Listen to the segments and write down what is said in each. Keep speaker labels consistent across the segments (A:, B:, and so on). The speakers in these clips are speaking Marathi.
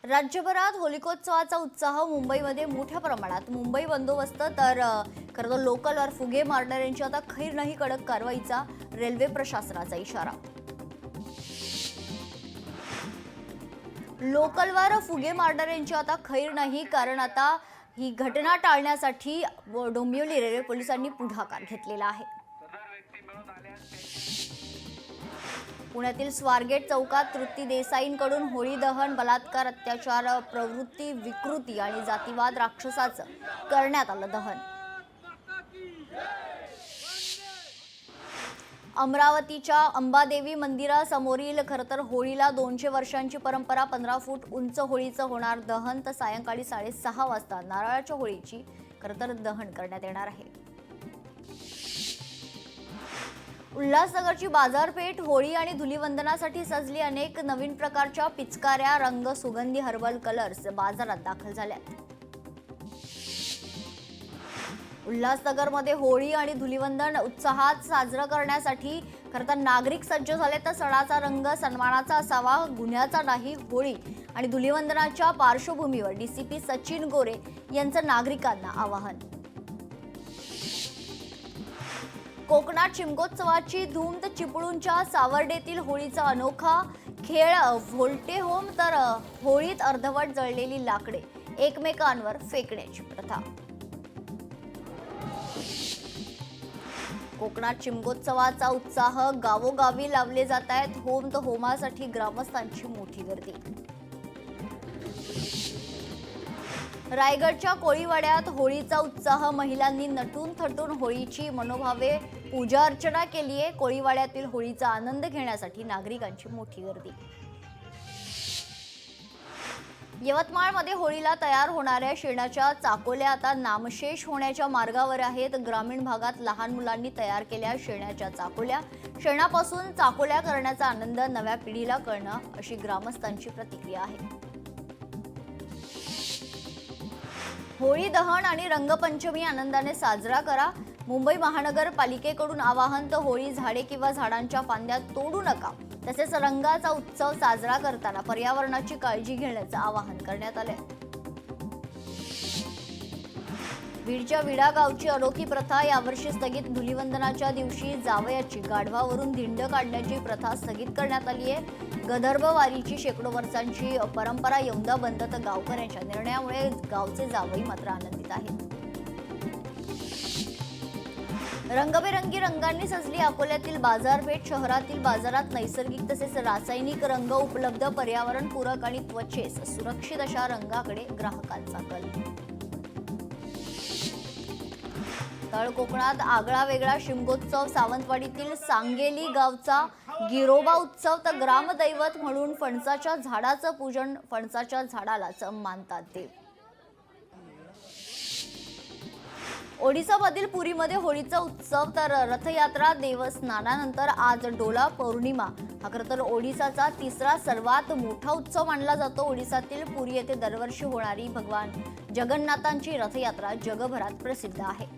A: राज्यभरात होलिकोत्सवाचा उत्साह मुंबईमध्ये मोठ्या प्रमाणात. मुंबई बंदोबस्त तर खरं तर लोकलवर फुगे मारणाऱ्यांची आता खैर नाही, कडक कारवाईचा रेल्वे प्रशासनाचा इशारा. लोकलवर फुगे मारणाऱ्यांची आता खैर नाही, कारण आता ही घटना टाळण्यासाठी डोंबिवली रेल्वे पोलिसांनी पुढाकार घेतलेला आहे. पुण्यातील स्वारगेट चौकात तृप्ती देसाईंकडून होळी दहन, बलात्कार, अत्याचार, प्रवृत्ती, विकृती आणि जातीवाद राक्षसाचं करण्यात आलं दहन. अमरावतीच्या अंबादेवी मंदिरासमोरील खरं तर होळीला 200 वर्षांची परंपरा. 15 फूट उंच होळीचं होणार दहन, तर सायंकाळी 6:30 वाजता नारळाच्या होळीची खरं तर दहन करण्यात येणार आहे. उल्हासनगरची बाजारपेठ होळी आणि धुलीवंदनासाठी सजली. अनेक नवीन प्रकारच्या पिचकाऱ्या, रंग, सुगंधी हर्बल कलर्स बाजारात दाखल झाल्यात. उल्हासनगरमध्ये होळी आणि धुलीवंदन उत्साहात साजरं करण्यासाठी खरं तर नागरिक सज्ज झाले. तर सणाचा रंग सन्मानाचा असावा, गुन्ह्याचा नाही. होळी आणि धुलीवंदनाच्या पार्श्वभूमीवर डीसीपी सचिन गोरे यांचं नागरिकांना आवाहन. कोकणात शिमगोत्सवाची धूम, तर चिपळूणच्या सावर्डेतील होळीचा अनोखा खेळ व्होल्टे होम, तर होळीत अर्धवट जळलेली लाकडे एकमेकांवर फेकण्याची प्रथा. कोकणात शिमगोत्सवाचा उत्साह, गावोगावी लावले जात आहेत होम, तर होमासाठी ग्रामस्थांची मोठी गर्दी. रायगडच्या कोळीवाड्यात होळीचा उत्साह, महिलांनी नटून थटून होळीची मनोभावे पूजा अर्चना केली आहे. कोळीवाड्यातील होळीचा आनंद घेण्यासाठी नागरिकांची मोठी गर्दी. यवतमाळमध्ये होळीला तयार होणाऱ्या शेणाच्या चाकोल्या आता नामशेष होण्याच्या मार्गावर आहेत. ग्रामीण भागात लहान मुलांनी तयार केल्या शेणाच्या चाकोल्या, शेणापासून चाकोल्या करण्याचा आनंद नव्या पिढीला कळणं, अशी ग्रामस्थांची प्रतिक्रिया आहे. होळी दहन आणि रंगपंचमी आनंदाने साजरा करा. मुंबई महानगरपालिकेकडून आवाहन, तर होळी झाडे किंवा झाडांच्या फांद्या तोडू नका. तसेच रंगाचा उत्सव साजरा करताना पर्यावरणाची काळजी घेण्याचं आवाहन करण्यात आले. बीडच्या विडा गावची अनोखी प्रथा यावर्षी स्थगित. धुलीवंदनाच्या दिवशी जावयाची गाढवावरून धिंड काढण्याची प्रथा स्थगित करण्यात आली आहे. गदर्भ वारीची शेकडो वर्षांची परंपरा यंदा बंद, तर गावकऱ्यांच्या निर्णयामुळे गावचे जावई मात्र आनंदित आहेत. रंगबेरंगी रंगांनी सजली अकोल्यातील बाजारपेठ. शहरातील बाजारात नैसर्गिक तसेच रासायनिक रंग उपलब्ध. पर्यावरणपूरक आणि त्वचेस सुरक्षित अशा रंगाकडे ग्राहकांचा कल. तळ कोकणात आगळा वेगळा शिमगोत्सव. सावंतवाडीतील सांगेली गावचा गिरोबा उत्सव, तर ग्रामदैवत म्हणून फणसाच्या झाडाचं पूजन, फणसाच्या झाडालाच मानतात देव. ओडिसामधील पुरीमध्ये होळीचा उत्सव, तर रथयात्रा. देवस्थानानंतर आज डोला पौर्णिमा. हा खरं तर ओडिसाचा तिसरा सर्वात मोठा उत्सव मानला जातो. ओडिसातील पुरी येथे दरवर्षी होणारी भगवान जगन्नाथांची रथयात्रा जगभरात प्रसिद्ध आहे.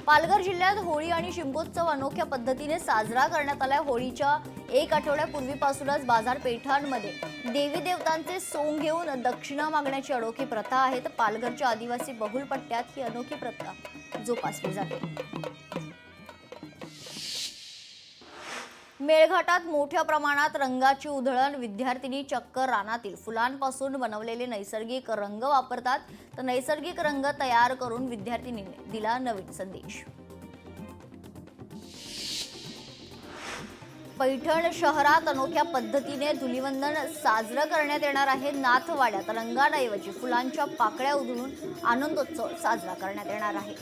A: पालघर जिल्ह्यात होळी आणि शिमगोत्सव अनोख्या पद्धतीने साजरा करण्यात आला. होळीच्या एक आठवड्यापूर्वीपासूनच बाजारपेठांमध्ये देवी देवतांचे सोंग घेऊन दक्षिणा मागण्याची अनोखी प्रथा आहे. तर पालघरच्या आदिवासी बहुल पट्ट्यात ही अनोखी प्रथा जोपासली जाते. मेळघाटात मोठ्या प्रमाणात रंगाची उधळण. विद्यार्थिनी चक्क रानातील फुलांपासून बनवलेले नैसर्गिक रंग वापरतात. तर नैसर्गिक रंग तयार करून विद्यार्थिनीने दिला नवीन संदेश. पैठण शहरात अनोख्या पद्धतीने धुलीवंदन साजरं करण्यात येणार आहे. नाथवाड्यात रंगांऐवजी फुलांच्या पाकळ्या उधळून आनंदोत्सव साजरा करण्यात येणार आहे.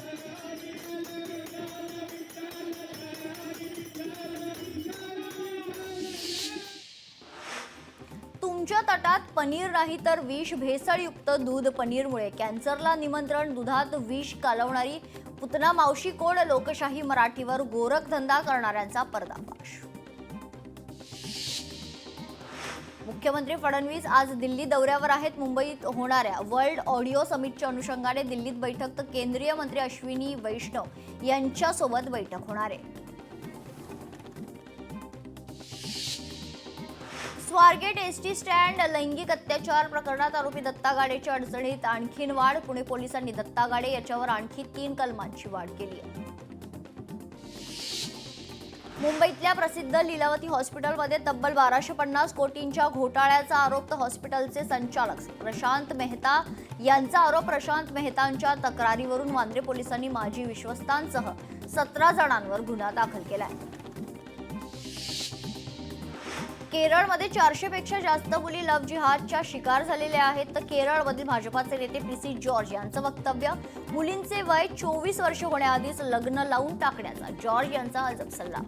A: तुमच्या ताटात पनीर नाही तर विष. भेसळयुक्त दूध पनीरमुळे कॅन्सरला निमंत्रण. दुधात विष कालवणारी पुतना मावशी कोण? लोकशाही मराठीवर गोरखधंदा करणाऱ्यांचा पर्दाफाश. मुख्यमंत्री फडणवीस आज दिल्ली दौऱ्यावर आहेत. मुंबईत होणाऱ्या वर्ल्ड ऑडिओ समिटच्या अनुषंगाने दिल्लीत बैठक, तर केंद्रीय मंत्री अश्विनी वैष्णव यांच्यासोबत बैठक होणार आहे. स्वारगेट एसटी स्टँड लैंगिक अत्याचार प्रकरणात आरोपी दत्ता गाडेच्या अडचणीत आणखीन वाढ. पुणे पोलिसांनी दत्ता गाडे याच्यावर आणखी 3 कलमांची वाढ केली आहे. मुंबईतल्या प्रसिद्ध लीलावती हॉस्पिटलमध्ये तब्बल 1250 कोटींच्या घोटाळ्याचा आरोप. हॉस्पिटलचे संचालक प्रशांत मेहता यांचा आरोप. प्रशांत मेहतांच्या तक्रारीवरून वांद्रे पोलिसांनी माजी विश्वस्तांसह 17 जणांवर गुन्हा दाखल केलाय. केरळमध्ये 400 पेक्षा जास्त मुली लव्ह जिहादच्या शिकार झालेल्या आहेत. तर केरळमधील भाजपाचे नेते पीसी जॉर्ज यांचं वक्तव्य. मुलींचे वय 24 वर्ष होण्याआधीच लग्न लावून टाकण्याचा जॉर्ज यांचा अजब सल्ला.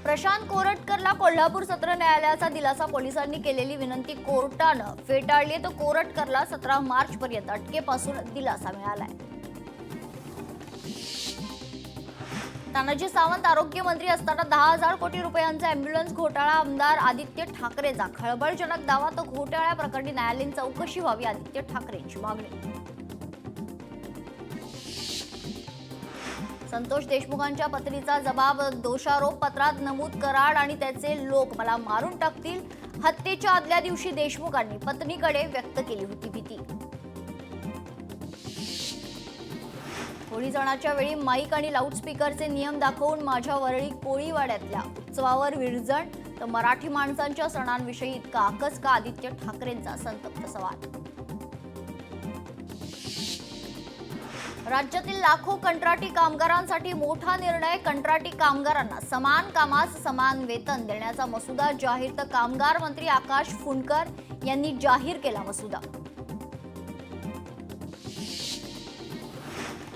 A: प्रशांत कोरटकरला कोल्हापूर सत्र न्यायालयाचा दिलासा. पोलिसांनी केलेली विनंती कोर्टानं फेटाळली. तर कोरटकरला 17 मार्च पर्यंत अटकेपासून दिलासा मिळालाय. तानाजी सावंत आरोग्यमंत्री असताना 10,000 कोटी रुपयांचा अँब्युलन्स घोटाळा. आमदार आदित्य ठाकरेचा खळबळजनक दावा. तर घोटाळ्याप्रकरणी न्यायालयीन चौकशी व्हावी आदित्य ठाकरेंची मागणी. संतोष देशमुखांच्या पत्नीचा जबाब. दोषारोप पत्रात नमूद कराड आणि त्याचे लोक मला मारून टाकतील. हत्येच्या आदल्या दिवशी देशमुखांनी पत्नीकडे व्यक्त केली होती भीती. होळी सणाच्या वेळी माईक आणि लाऊडस्पीकरचे नियम दाखवून माझ्या वरळी कोळीवाड्यातल्या उत्सवावर विरजण. तर मराठी माणसांच्या सणांविषयी इतका आकस का? आदित्य ठाकरेंचा संतप्त सवाल. राज्यातील लाखो कंत्राटी कामगारांसाठी मोठा निर्णय. कंत्राटी कामगारांना समान कामास समान वेतन देण्याचा मसुदा जाहीर. तर कामगार मंत्री आकाश फुंडकर यांनी जाहीर केला मसुदा.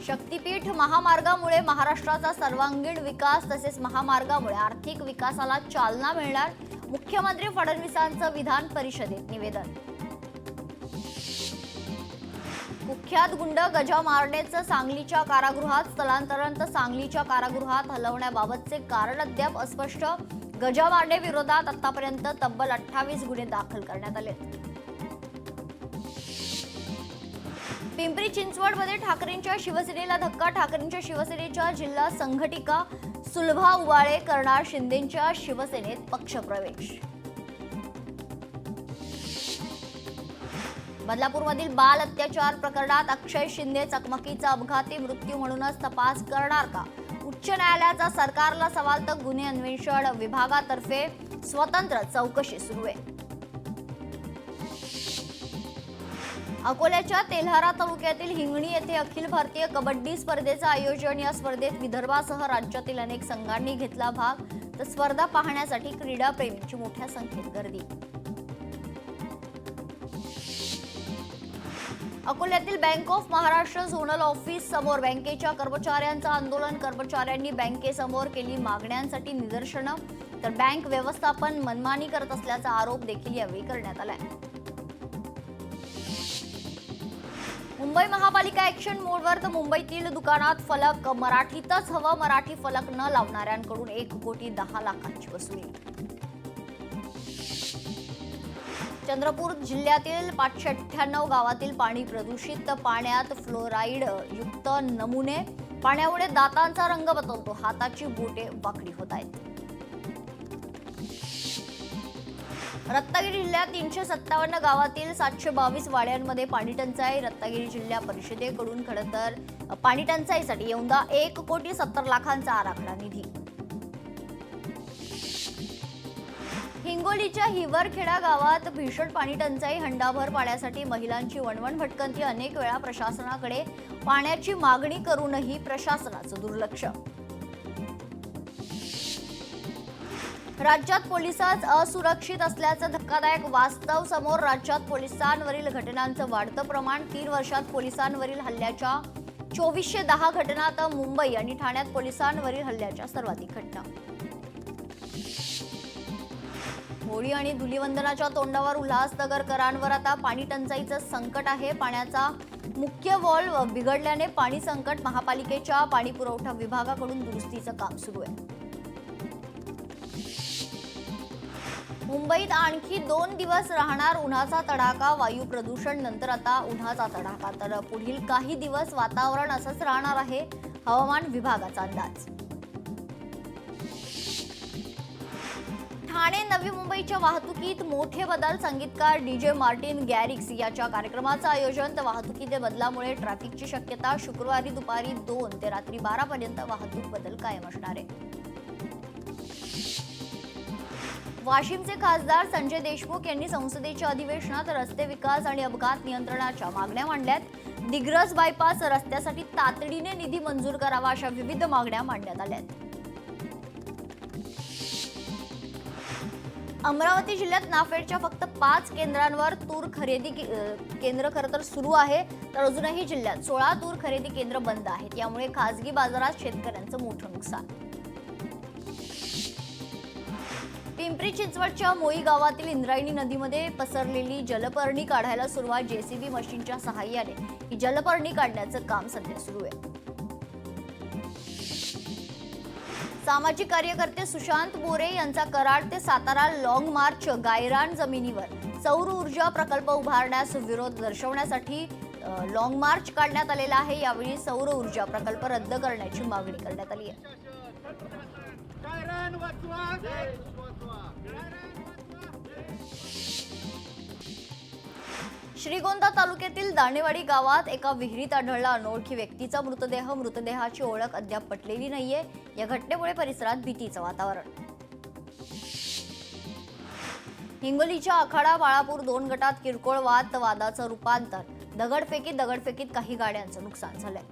A: शक्तीपीठ महामार्गामुळे महाराष्ट्राचा सर्वांगीण विकास. तसेच महामार्गामुळे आर्थिक विकासाला चालना मिळणार. मुख्यमंत्री फडणवीसांचं विधान परिषदेत निवेदन. कुख्यात गुंड गजा मारण्याचं सांगलीच्या कारागृहात स्थलांतरण. तर सांगलीच्या कारागृहात हलवण्याबाबतचे कारण अद्याप अस्पष्ट. गजा मारणे विरोधात आतापर्यंत तब्बल 28 गुन्हे दाखल करण्यात आले. पिंपरी चिंचवडमध्ये ठाकरेंच्या शिवसेनेला धक्का. ठाकरेंच्या शिवसेनेच्या जिल्हा संघटिका सुलभा उवाळे करणार शिंदेंच्या शिवसेनेत पक्षप्रवेश. बदलापूरमधील बाल अत्याचार प्रकरणात अक्षय शिंदे चकमकीचा अपघाती मृत्यू म्हणूनच तपास करणार का? उच्च न्यायालयाचा सरकारला सवाल. तर गुन्हे अन्वेषण विभागातर्फे स्वतंत्र चौकशी सुरू आहे. अकोल्याच्या तेल्हारा तालुक्यातील हिंगणी येथे अखिल भारतीय कबड्डी स्पर्धेचं आयोजन. या स्पर्धेत विदर्भासह राज्यातील अनेक संघांनी घेतला भाग. तर स्पर्धा पाहण्यासाठी क्रीडाप्रेमींची मोठ्या संख्येत गर्दी. अकोल्यातील bank of Maharashtra zonal office समोर बँकेच्या कर्मचाऱ्यांचं आंदोलन. कर्मचाऱ्यांनी बँकेसमोर केली मागण्यांसाठी निदर्शनं. तर बँक व्यवस्थापन मनमानी करत असल्याचा आरोप देखील यावेळी करण्यात आलाय. मुंबई महापालिका ऍक्शन मोडवर. तर मुंबईतील दुकानात फलक मराठीतच हवं. मराठी फलक न लावणाऱ्यांकडून 1,10,00,000ची वसुली. चंद्रपूर जिल्ह्यातील 598 गावातील पाणी प्रदूषित. पाण्यात फ्लोराईड युक्त नमुने. पाण्यामुळे दातांचा रंग बदलतो. हाताची बोटे वाकडी होत आहेत. रत्नागिरी जिल्ह्यात 357 गावातील 722 वाड्यांमध्ये पाणी टंचाई. रत्नागिरी जिल्हा परिषदेकडून खरं तर पाणी टंचाईसाठी यंदा 1,70,00,000चा आराखडा निधी. हिंगोलीच्या हिवरखेडा गावात भीषण पाणी टंचाई. हंडाभर पाण्यासाठी महिलांची वणवण भटकंती. अनेक वेळा प्रशासनाकडे पाण्याची मागणी करूनही प्रशासनाचं दुर्लक्ष. राज्यात पोलिसांच असुरक्षित असल्याचं धक्कादायक वास्तव समोर. राज्यात पोलिसांवरील घटनांचं वाढतं प्रमाण. 3 वर्षात पोलिसांवरील हल्ल्याच्या 2410 घटना. तर मुंबई आणि ठाण्यात पोलिसांवरील हल्ल्याच्या सर्वाधिक घटना. होळी आणि धुलीवंदनाच्या तोंडावर उल्हासनगरकरांवर आता पाणी टंचाईचं संकट आहे. पाण्याचा मुख्य व्हॉल्व्ह बिघडल्याने पाणी संकट. महापालिकेच्या पाणी पुरवठा विभागाकडून दुरुस्तीचं काम सुरू आहे. मुंबईत आणखी 2 दिवस राहणार उन्हाचा तडाखा. वायू प्रदूषण नंतर आता उन्हाचा तडाखा. तर पुढील काही दिवस वातावरण असंच राहणार आहे. हवामान विभागाचा अंदाज. ठाणे नवी मुंबईच्या वाहतुकीत मोठे बदल. संगीतकार DJ मार्टिन गॅरिक्स याच्या कार्यक्रमाचं आयोजन. तर वाहतुकीत बदलामुळे ट्रॅफिकची शक्यता. शुक्रवारी दुपारी 2 ते रात्री 12 पर्यंत वाहतूक बदल कायम असणार आहे. वाशिमचे खासदार संजय देशमुख यांनी संसदेच्या अधिवेशनात रस्ते विकास आणि अपघात नियंत्रणाच्या मागण्या मांडल्यात. दिग्रस बायपास रस्त्यासाठी तातडीने निधी मंजूर करावा अशा विविध मागण्या मांडण्यात आल्यात. अमरावती जिल्ह्यात नाफेडच्या फक्त 5 केंद्रांवर तूर खरेदी केंद्र खरं तर सुरू आहे. तर अजूनही जिल्ह्यात 16 तूर खरेदी केंद्र बंद आहेत. यामुळे खासगी बाजारात शेतकऱ्यांचं मोठं नुकसान. पिंपरी चिंचवडच्या मोई गावातील इंद्रायणी नदीमध्ये पसरलेली जलपर्णी काढायला सुरुवात. JCB मशीनच्या सहाय्याने ही जलपर्णी काढण्याचं काम सध्या सुरू आहे. सामाजिक कार्यकर्ते सुशांत मोरे यांचा कराड ते सातारा लॉंग मार्च. गायरान जमिनीवर सौर ऊर्जा प्रकल्प उभारण्यास विरोध दर्शवण्यासाठी लॉंग मार्च काढण्यात आलेला आहे. यावेळी सौर ऊर्जा प्रकल्प रद्द करण्याची मागणी करण्यात आली आहे. श्रीगोंदा तालुक्यातील दाणेवाडी गावात एका विहिरीत आढळला अनोळखी व्यक्तीचा मृतदेह. मृतदेहाची ओळख अद्याप पटलेली नाहीये. या घटनेमुळे परिसरात भीतीचं वातावरण. हिंगोलीच्या आखाडा बाळापूर 2 गटात किरकोळ वाद, वादाचं रूपांतर. दगडफेकीत काही गाड्यांचं नुकसान झालंय.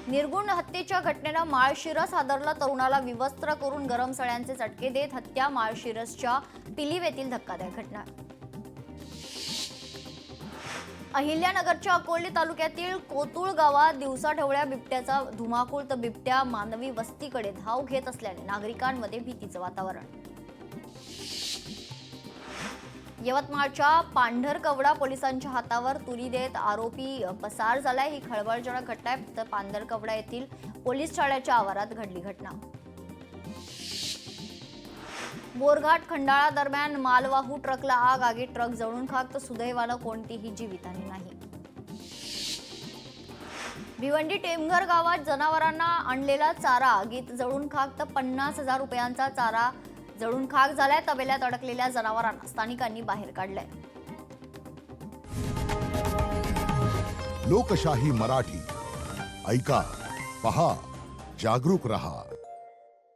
A: निर्गुण हत्येच्या घटनेनं माळशिरस हादरला. तरुणाला विवस्त्र करून गरम सळ्यांचे चटके देत हत्या. माळशिरसच्या पिलीव येथील धक्कादायक घटना. अहिल्यानगरच्या अकोले तालुक्यातील कोतुळ गावात दिवसाढवळ्या बिबट्याचा धुमाकूळ. तर बिबट्या मानवी वस्तीकडे धाव घेत असल्याने नागरिकांमध्ये भीतीचं वातावरण. यवतमाळच्या पांढरकवडा पोलिसांच्या हातावर तुरी देत आरोपी पसार झालाय. ही खळबळजनक घटना आहे. तर पांढरकवडा येथील पोलीस ठाण्याच्या आवारात घडली घटना. बोरघाट खंडाळा दरम्यान मालवाहू ट्रकला आग. आगीत ट्रक जळून खाक. तर सुदैवानं कोणतीही जीवितहानी नाही. भिवंडी टेमघर गावात जनावरांना आणलेला चारा आगीत जळून खाक. तर 50,000 रुपयांचा चारा जळून खाक झालाय. तबेल्यात अडकलेल्या जनावरांना स्थानिकांनी बाहेर काढलंय.
B: लोकशाही मराठी ऐका, पहा, जागरूक रहा.